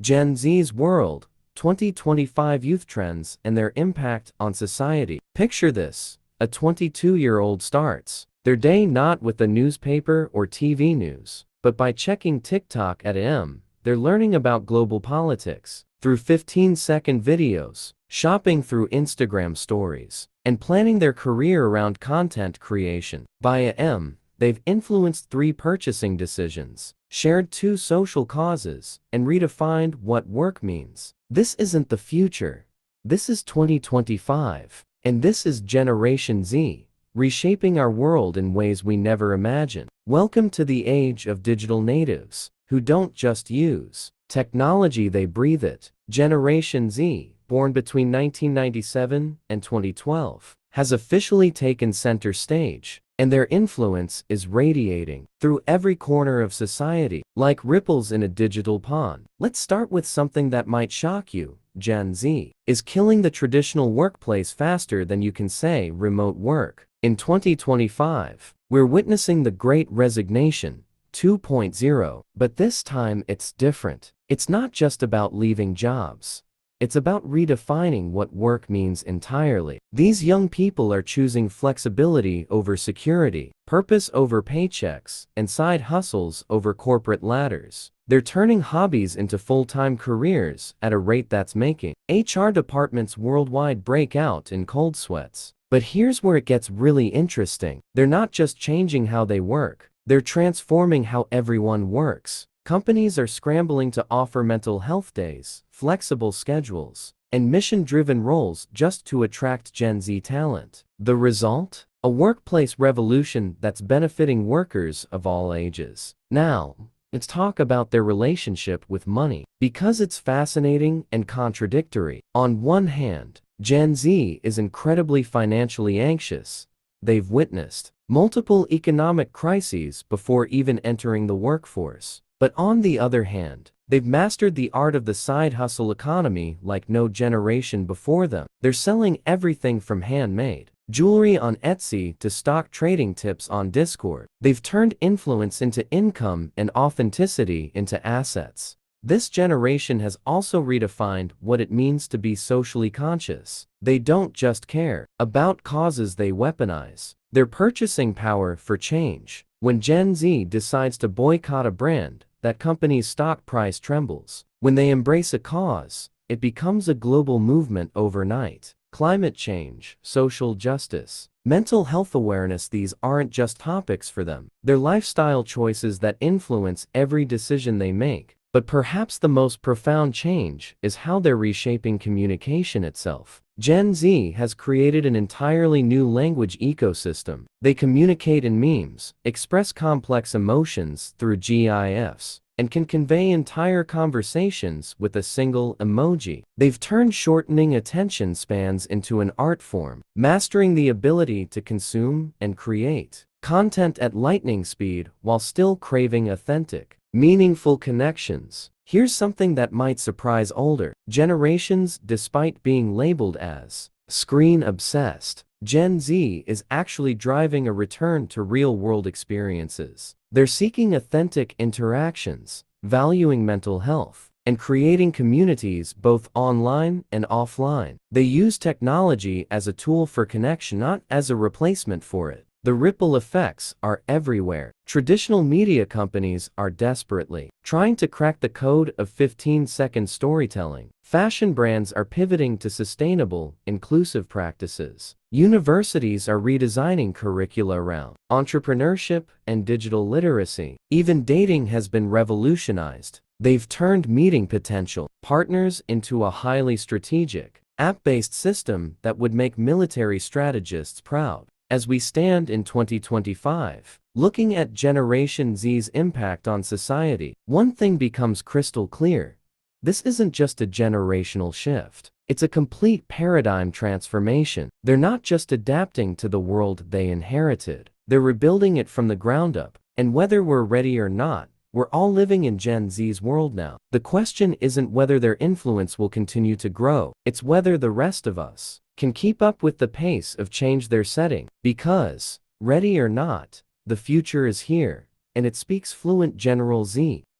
Gen Z's World, 2025 Youth Trends and Their Impact on Society. Picture this: a 22-year-old starts their day not with the newspaper or TV news, but by checking TikTok at AM. They're learning about global politics through 15-second videos, shopping through Instagram stories, and planning their career around content creation. By AM, they've influenced 3 purchasing decisions, shared 2 social causes, and redefined what work means. This isn't the future. This is 2025. And this is Generation Z, reshaping our world in ways we never imagined. Welcome to the age of digital natives, who don't just use technology, they breathe it. Generation Z, born between 1997 and 2012, has officially taken center stage, and their influence is radiating through every corner of society, like ripples in a digital pond. Let's start with something that might shock you. Gen Z is killing the traditional workplace faster than you can say remote work. In 2025, we're witnessing the Great Resignation 2.0, but this time it's different. It's not just about leaving jobs. It's about redefining what work means entirely. These young people are choosing flexibility over security, purpose over paychecks, and side hustles over corporate ladders. They're turning hobbies into full-time careers at a rate that's making HR departments worldwide break out in cold sweats. But here's where it gets really interesting. They're not just changing how they work, they're transforming how everyone works. Companies are scrambling to offer mental health days, flexible schedules, and mission-driven roles just to attract Gen Z talent. The result? A workplace revolution that's benefiting workers of all ages. Now, let's talk about their relationship with money, because it's fascinating and contradictory. On one hand, Gen Z is incredibly financially anxious. They've witnessed multiple economic crises before even entering the workforce. But on the other hand, they've mastered the art of the side hustle economy like no generation before them. They're selling everything from handmade jewelry on Etsy to stock trading tips on Discord. They've turned influence into income and authenticity into assets. This generation has also redefined what it means to be socially conscious. They don't just care about causes, they weaponize their purchasing power for change. When Gen Z decides to boycott a brand, that company's stock price trembles. When they embrace a cause, it becomes a global movement overnight. Climate change, social justice, mental health awareness, these aren't just topics for them. They're lifestyle choices that influence every decision they make. But perhaps the most profound change is how they're reshaping communication itself. Gen Z has created an entirely new language ecosystem. They communicate in memes, express complex emotions through GIFs, and can convey entire conversations with a single emoji. They've turned shortening attention spans into an art form, mastering the ability to consume and create content at lightning speed while still craving authentic, meaningful connections. Here's something that might surprise older generations. Despite being labeled as screen-obsessed, Gen Z is actually driving a return to real-world experiences. They're seeking authentic interactions, valuing mental health, and creating communities both online and offline. They use technology as a tool for connection, not as a replacement for it. The ripple effects are everywhere. Traditional media companies are desperately trying to crack the code of 15-second storytelling. Fashion brands are pivoting to sustainable, inclusive practices. Universities are redesigning curricula around entrepreneurship and digital literacy. Even dating has been revolutionized. They've turned meeting potential partners into a highly strategic, app-based system that would make military strategists proud. As we stand in 2025, looking at Generation Z's impact on society, one thing becomes crystal clear. This isn't just a generational shift. It's a complete paradigm transformation. They're not just adapting to the world they inherited. They're rebuilding it from the ground up. And whether we're ready or not, we're all living in Gen Z's world now. The question isn't whether their influence will continue to grow. It's whether the rest of us can keep up with the pace of change they're setting. Because, ready or not, the future is here, and it speaks fluent General Z.